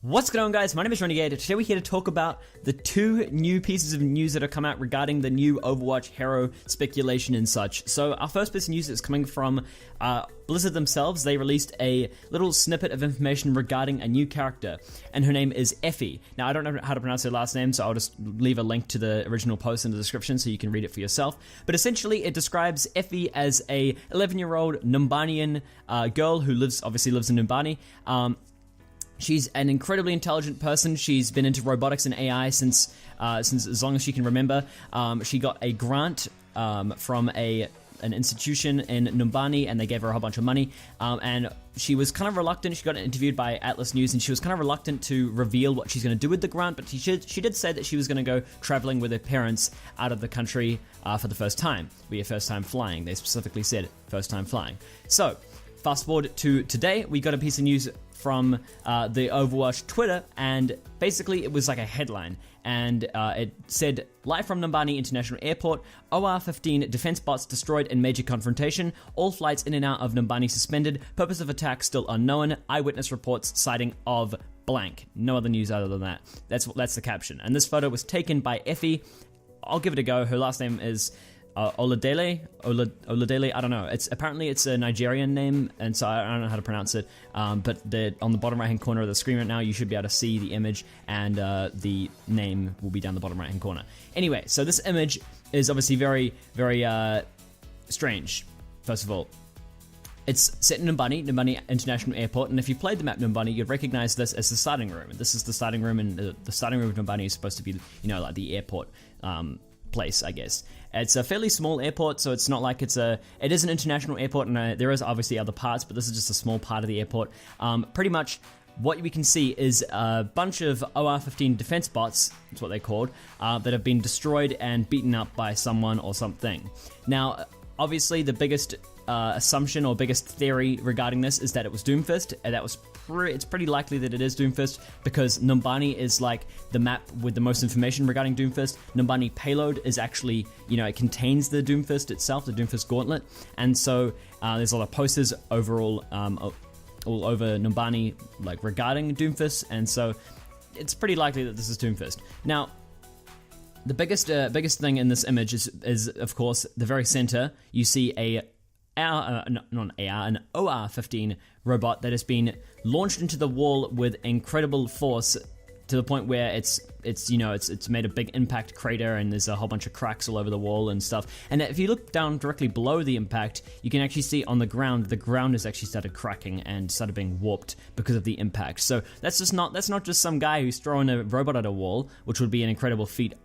What's going on, guys? My name is Renegade. Today we're here to talk about the two new pieces of news that have come out regarding the new Overwatch hero speculation and such. So our first piece of news is coming from Blizzard themselves. They released a little snippet of information regarding a new character, and her name is Effie. Now, I don't know how to pronounce her last name, so I'll just leave a link to the original post in the description so you can read it for yourself. But essentially, it describes Effie as a 11-year-old Numbanian girl who obviously lives in Numbani. She's an incredibly intelligent person. She's been into robotics and AI since as long as she can remember. She got a grant from an institution in Numbani, and they gave her a whole bunch of money. And she was kind of reluctant. She got interviewed by Atlas News, and she was kind of reluctant to reveal what she's going to do with the grant. But she did say that she was going to go traveling with her parents out of the country for the first time. Be a first time flying. They specifically said first time flying. So fast forward to today, we got a piece of news from the Overwatch Twitter, and basically it was like a headline, and it said, live from Numbani International Airport, OR-15 defense bots destroyed in major confrontation, all flights in and out of Numbani suspended, purpose of attack still unknown, eyewitness reports sighting of blank. No other news other than that. That's the caption, and this photo was taken by Effie. I'll give it a go. Her last name is Oladele, I don't know. Apparently it's a Nigerian name, and so I don't know how to pronounce it. But on the bottom right-hand corner of the screen right now, you should be able to see the image, and the name will be down the bottom right-hand corner. Anyway, so this image is obviously very, very strange. First of all, it's set in Numbani International Airport, and if you played the map Numbani, you'd recognize this as the starting room. This is the starting room, and the starting room of Numbani is supposed to be, like the airport place, I guess. It's a fairly small airport, so it's not like it is an international airport, and there is obviously other parts, but this is just a small part of the airport. Pretty much what we can see is a bunch of OR-15 defense bots, that's what they're called, that have been destroyed and beaten up by someone or something. Now, obviously the biggest assumption or biggest theory regarding this is that it was Doomfist, and it's pretty likely that it is Doomfist, because Numbani is like the map with the most information regarding Doomfist. Numbani Payload is actually, it contains the Doomfist itself, the Doomfist Gauntlet, and so there's a lot of posters overall all over Numbani like regarding Doomfist, and so it's pretty likely that this is Doomfist. Now, the biggest thing in this image is of course the very center. You see an OR-15 robot that has been launched into the wall with incredible force, to the point where it's made a big impact crater, and there's a whole bunch of cracks all over the wall and stuff. And if you look down directly below the impact, you can actually see on the ground has actually started cracking and started being warped because of the impact. So that's not just some guy who's throwing a robot at a wall, which would be an incredible feat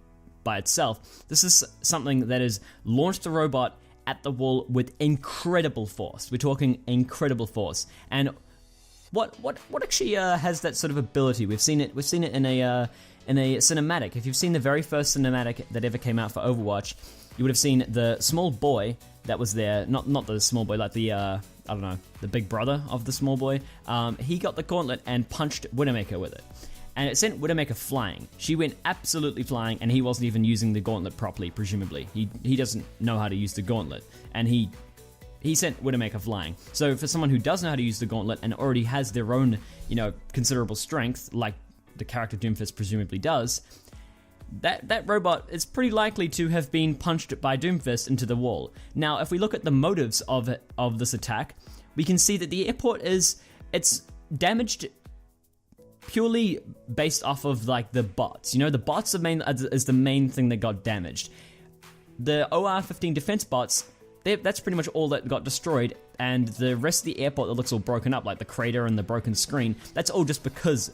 by itself. This is something that has launched a robot at the wall with incredible force. We're talking incredible force. And what actually has that sort of ability? We've seen it in a cinematic. If you've seen the very first cinematic that ever came out for Overwatch, you would have seen the small boy that was there. Not the small boy, like the the big brother of the small boy. He got the gauntlet and punched Widowmaker with it, and it sent Widowmaker flying. She went absolutely flying, and he wasn't even using the gauntlet properly, presumably. He doesn't know how to use the gauntlet, and he sent Widowmaker flying. So for someone who does know how to use the gauntlet and already has their own, considerable strength, like the character Doomfist presumably does, that robot is pretty likely to have been punched by Doomfist into the wall. Now, if we look at the motives of this attack, we can see that the airport it's damaged purely based off of like the bots. The bots is the main thing that got damaged. The OR-15 defense bots, that's pretty much all that got destroyed, and the rest of the airport that looks all broken up, like the crater and the broken screen, that's all just because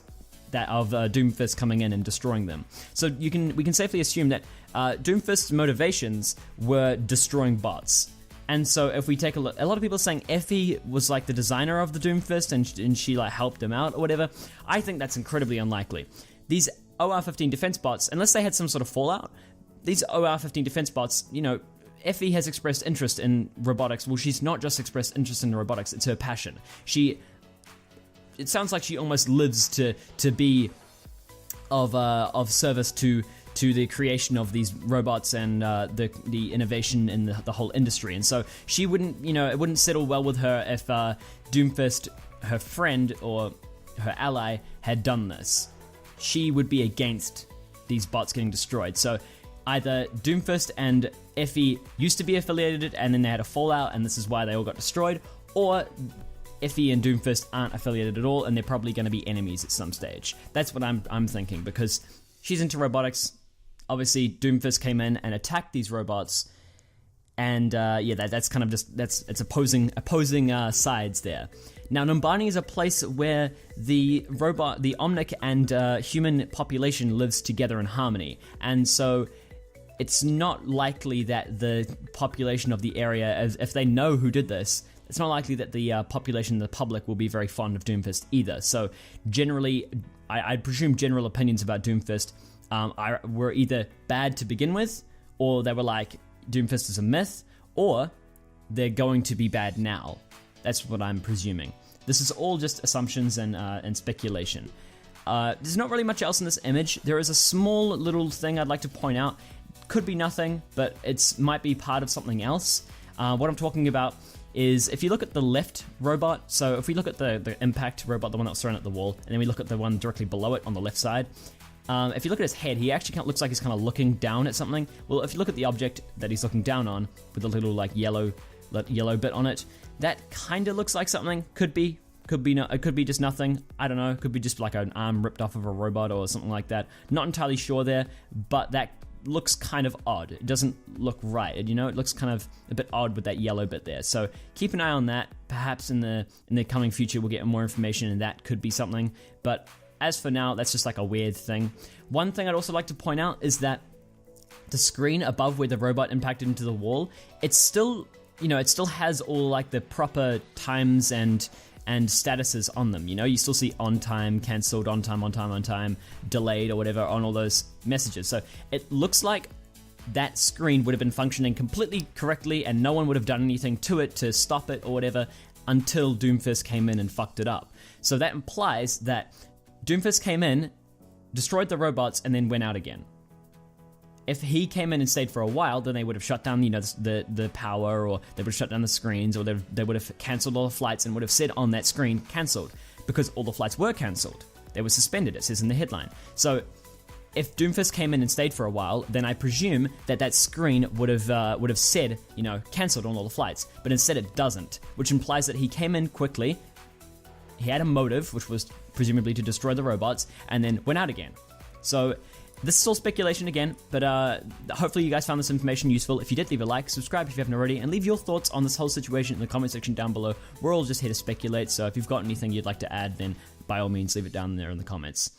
of Doomfist coming in and destroying them. So we can safely assume that Doomfist's motivations were destroying bots. And so if we take a look, a lot of people are saying Effie was like the designer of the Doomfist, and she like helped him out or whatever. I think that's incredibly unlikely. These OR-15 defense bots, unless they had some sort of fallout, these OR-15 defense bots, Effie has expressed interest in robotics. Well, she's not just expressed interest in robotics, it's her passion. It sounds like she almost lives to be of service to the creation of these robots and the innovation in the whole industry. And so she wouldn't, it wouldn't settle well with her if Doomfist, her friend, or her ally had done this, she would be against these bots getting destroyed. So either Doomfist and Effie used to be affiliated and then they had a fallout and this is why they all got destroyed, or Effie and Doomfist aren't affiliated at all and they're probably going to be enemies at some stage. That's what I'm thinking, because she's into robotics. Obviously, Doomfist came in and attacked these robots, and that's kind of just it's opposing sides there. Now, Numbani is a place where the Omnic and human population lives together in harmony, and so it's not likely that the population of the area, if they know who did this, it's not likely that the population, the public, will be very fond of Doomfist either. So generally, I presume general opinions about Doomfist were either bad to begin with, or they were like, Doomfist is a myth, or they're going to be bad now. That's what I'm presuming. This is all just assumptions and speculation. There's not really much else in this image. There is a small little thing I'd like to point out. Could be nothing, but it might be part of something else. What I'm talking about is, if you look at the left robot, so if we look at the impact robot, the one that was thrown at the wall, and then we look at the one directly below it on the left side, if you look at his head, he actually looks like he's kind of looking down at something. Well, if you look at the object that he's looking down on, with the little like yellow bit on it, that kind of looks like something. Could be not. It could be just nothing. I don't know. It could be just like an arm ripped off of a robot or something like that. Not entirely sure there, but that looks kind of odd. It doesn't look right. It looks kind of a bit odd with that yellow bit there. So keep an eye on that. Perhaps in the coming future we'll get more information and that could be something. But as for now, that's just like a weird thing. One thing I'd also like to point out is that the screen above where the robot impacted into the wall, it's still, it still has all like the proper times and statuses on them. You still see on time, cancelled, on time, delayed, or whatever on all those messages. So it looks like that screen would have been functioning completely correctly and no one would have done anything to it to stop it or whatever until Doomfist came in and fucked it up. So that implies that Doomfist came in, destroyed the robots, and then went out again. If he came in and stayed for a while, then they would have shut down, the power, or they would have shut down the screens, or they would have cancelled all the flights and would have said on that screen, cancelled, because all the flights were cancelled. They were suspended, it says in the headline. So if Doomfist came in and stayed for a while, then I presume that screen would have said, cancelled on all the flights, but instead it doesn't, which implies that he came in quickly, he had a motive, which was presumably to destroy the robots, and then went out again. So this is all speculation again, but hopefully you guys found this information useful. If you did, leave a like, subscribe if you haven't already, and leave your thoughts on this whole situation in the comment section down below. We're all just here to speculate, so if you've got anything you'd like to add, then by all means leave it down there in the comments.